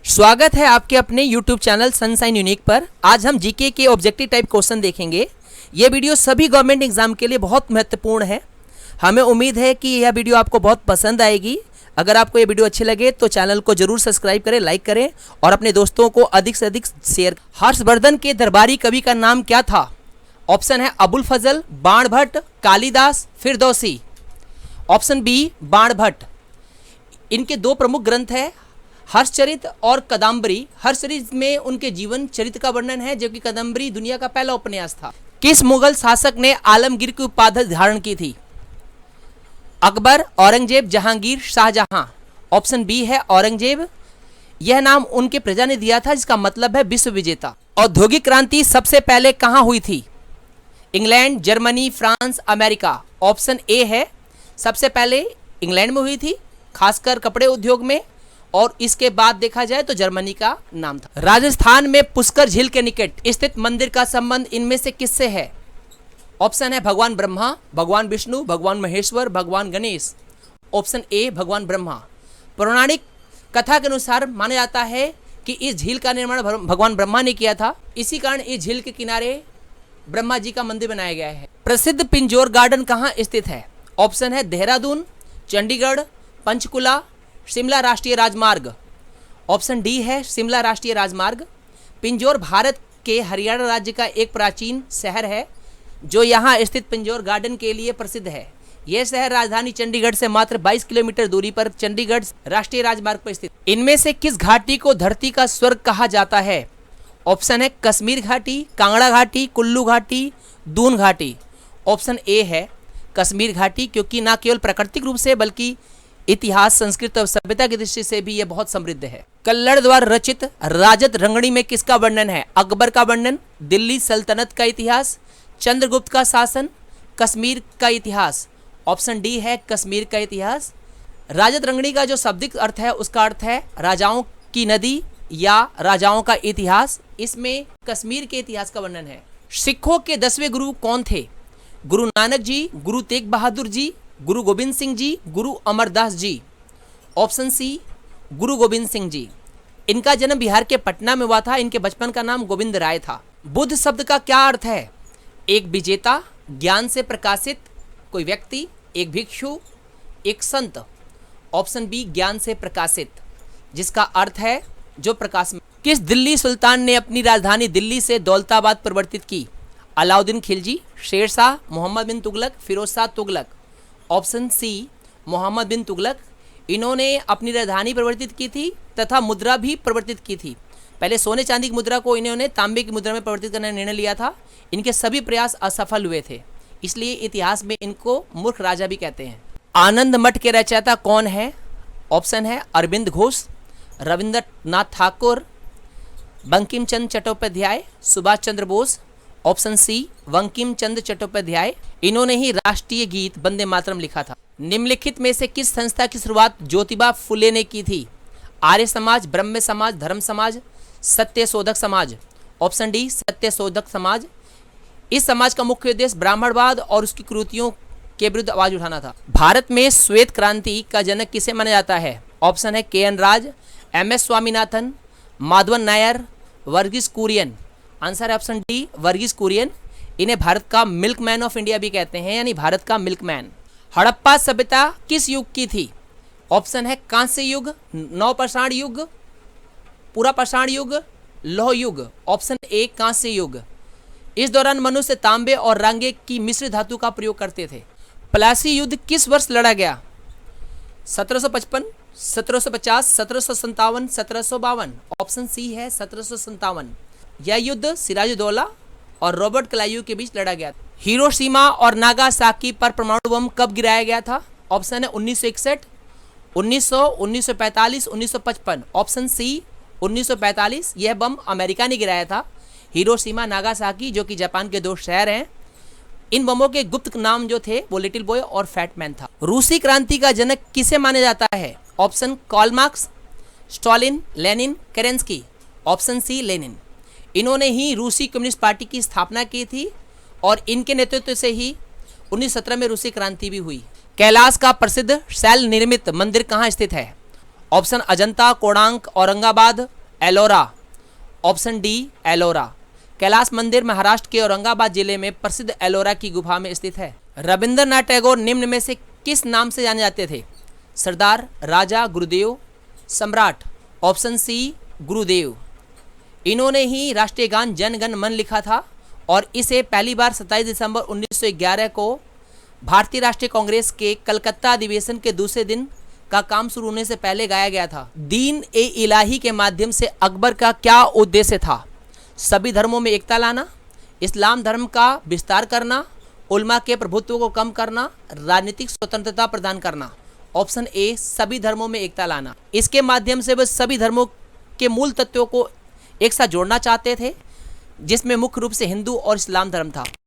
स्वागत है आपके अपने YouTube चैनल सनशाइन यूनिक पर। आज हम जीके के ऑब्जेक्टिव टाइप क्वेश्चन देखेंगे। ये वीडियो सभी गवर्नमेंट एग्जाम के लिए बहुत महत्वपूर्ण है। हमें उम्मीद है कि यह वीडियो आपको बहुत पसंद आएगी। अगर आपको ये वीडियो अच्छी लगे तो चैनल को जरूर सब्सक्राइब करें, लाइक करें और अपने दोस्तों को अधिक से अधिक शेयर। हर्षवर्धन के दरबारी कवि का नाम क्या था? ऑप्शन है Abul Fazal, Banabhatta, Kalidas, Firdausi. Option B Banabhatta. इनके दो प्रमुख ग्रंथ है हर्षचरित और कदम्बरी। हर्षचरित में उनके जीवन चरित्र का वर्णन है, जबकि कदम्बरी दुनिया का पहला उपन्यास था। किस मुगल शासक ने आलमगीर की उपाधि धारण की थी? अकबर, औरंगजेब, जहांगीर, शाहजहां। ऑप्शन बी है औरंगजेब। यह नाम उनके प्रजा ने दिया था, जिसका मतलब है विश्व विजेता। औद्योगिक क्रांति सबसे पहले कहां हुई थी? England, Germany, France, America. Option A है सबसे पहले इंग्लैंड में हुई थी, खासकर कपड़े उद्योग में, और इसके बाद देखा जाए तो जर्मनी का नाम था। राजस्थान में पुष्कर झील के निकट स्थित मंदिर का संबंध इनमें से किससे है? ऑप्शन है भगवान ब्रह्मा, भगवान विष्णु, भगवान महेश्वर, भगवान गणेश। ऑप्शन ए भगवान ब्रह्मा। पौराणिक कथा के अनुसार माना जाता है कि इस झील का निर्माण भगवान ब्रह्मा ने किया था। इसी कारण इस झील के किनारे ब्रह्मा जी का मंदिर बनाया गया है। प्रसिद्ध पिंजौर गार्डन कहाँ स्थित है? ऑप्शन है देहरादून, चंडीगढ़, पंचकुला, शिमला राष्ट्रीय राजमार्ग। ऑप्शन डी है शिमला राष्ट्रीय राजमार्ग। पिंजौर भारत के हरियाणा राज्य का एक प्राचीन शहर है, जो यहाँ स्थित पिंजौर गार्डन के लिए प्रसिद्ध है। यह शहर राजधानी चंडीगढ़ से मात्र 22 किलोमीटर दूरी पर चंडीगढ़ राष्ट्रीय राजमार्ग पर स्थित। इनमें से किस घाटी को धरती का स्वर्ग कहा जाता है? ऑप्शन है कश्मीर घाटी, कांगड़ा घाटी, कुल्लू घाटी, दून घाटी। ऑप्शन ए है कश्मीर घाटी, क्योंकि न केवल प्राकृतिक रूप से बल्कि इतिहास, संस्कृति और सभ्यता की दृष्टि से भी यह बहुत समृद्ध है। कल्लड़ द्वारा रचित राजत रंगणी में किसका वर्णन है? अकबर का वर्णन, दिल्ली सल्तनत का इतिहास, चंद्रगुप्त का शासन, कश्मीर का इतिहास। ऑप्शन डी है कश्मीर का इतिहास। राजत रंगणी का जो शाब्दिक अर्थ है, उसका अर्थ है राजाओं की नदी या राजाओं का इतिहास। इसमें कश्मीर के इतिहास का वर्णन है। सिखों के 10वें गुरु कौन थे? गुरु नानक जी, गुरु तेग बहादुर जी, गुरु गोविंद सिंह जी, गुरु अमरदास जी। ऑप्शन सी गुरु गोविंद सिंह जी। इनका जन्म बिहार के पटना में हुआ था। इनके बचपन का नाम गोविंद राय था। बुद्ध शब्द का क्या अर्थ है? एक विजेता, ज्ञान से प्रकाशित कोई व्यक्ति, एक भिक्षु, एक संत। ऑप्शन बी ज्ञान से प्रकाशित, जिसका अर्थ है जो प्रकाश में। किस दिल्ली सुल्तान ने अपनी राजधानी दिल्ली से दौलताबाद परिवर्तित की? अलाउद्दीन खिलजी, शेरशाह, मोहम्मद बिन तुगलक, फिरोज शाह तुगलक। ऑप्शन सी मोहम्मद बिन तुगलक। इन्होंने अपनी राजधानी परिवर्तित की थी तथा मुद्रा भी परिवर्तित की थी। पहले सोने चांदी की मुद्रा को इन्होंने तांबे की मुद्रा में परिवर्तित करने का निर्णय लिया था। इनके सभी प्रयास असफल हुए थे, इसलिए इतिहास में इनको मूर्ख राजा भी कहते हैं। आनंद मठ के रचयिता कौन है? ऑप्शन है अरविंद घोष, रविंद्रनाथ ठाकुर, बंकिम चंद्र चट्टोपाध्याय, सुभाष चंद्र बोस। Option C Bankim Chandra Chattopadhyay. इन्होंने ही राष्ट्रीय गीत वंदे मातरम लिखा था। निम्नलिखित में से किस संस्था की शुरुआत ज्योतिबा फुले ने की थी? आर्य समाज, ब्रह्म समाज, धर्म समाज, सत्य शोधक समाज। ऑप्शन डी सत्य शोधक समाज। इस समाज का मुख्य उद्देश्य ब्राह्मणवाद और उसकी कुरीतियों के विरुद्ध आवाज उठाना था। भारत में श्वेत क्रांति का जनक किसे माना जाता है? ऑप्शन है के.एन. राज, एम.एस. स्वामीनाथन, माधवन नायर, वर्गीस कुरियन। आंसर है ऑप्शन डी वर्गीस कुरियन। इन्हें भारत का मिल्कमैन ऑफ इंडिया भी कहते हैं, यानी भारत का मिल्कमैन। हड़प्पा सभ्यता किस युग की थी? ऑप्शन है कांस्य युग, नवपाषाण युग, पूरा पाषाण युग, लौह युग। ऑप्शन ए कांस्य युग। इस दौरान मनुष्य तांबे और रांगे की मिश्र धातु का प्रयोग करते थे। प्लासी युद्ध किस वर्ष लड़ा गया? 1755, 1750, 1757, 1752। ऑप्शन सी है 1757। यह युद्ध सिराजुद्दौला और रॉबर्ट क्लाइव के बीच लड़ा गया। हिरोशिमा और नागासाकी पर परमाणु बम कब गिराया गया था? ऑप्शन है 1961, 1900, 1945, 1955। Option C 1945। यह बम अमेरिका ने गिराया था। हिरोशिमा, नागासाकी, जो कि जापान के दो शहर हैं। इन बमों के गुप्त नाम जो थे वो लिटिल बॉय और फैट मैन था। रूसी क्रांति का जनक किसे माना जाता है? Option Karl Marx, Stalin, Lenin, Kerensky. Option C Lenin. इन्होंने ही रूसी कम्युनिस्ट पार्टी की स्थापना की थी और इनके नेतृत्व से ही 1917 में रूसी क्रांति भी हुई। कैलाश का प्रसिद्ध शैल निर्मित मंदिर कहाँ स्थित है? Option Ajanta, Konark, Aurangabad, Ellora. Option D Ellora. Kailash मंदिर महाराष्ट्र के औरंगाबाद जिले में प्रसिद्ध एलोरा की गुफा में स्थित है। रविंद्रनाथ टैगोर निम्न में से किस नाम से जाने जाते थे? सरदार, राजा, गुरुदेव, सम्राट। ऑप्शन सी गुरुदेव। इन्होंने ही राष्ट्रीय गान जन गण मन लिखा था और इसे पहली बार 27 दिसंबर 1911 को भारतीय राष्ट्रीय कांग्रेस के कलकत्ता अधिवेशन के दूसरे दिन का काम शुरू होने से पहले गाया गया था। दीन ए इलाही के माध्यम से अकबर का क्या उद्देश्य था? सभी धर्मों में एकता लाना, इस्लाम धर्म का विस्तार करना, उल्मा के प्रभुत्व को कम करना, राजनीतिक स्वतंत्रता प्रदान करना। ऑप्शन ए सभी धर्मों में एकता लाना। इसके माध्यम से वह सभी धर्मों के मूल तत्वों को एक साथ जोड़ना चाहते थे, जिसमें मुख्य रूप से हिंदू और इस्लाम धर्म था।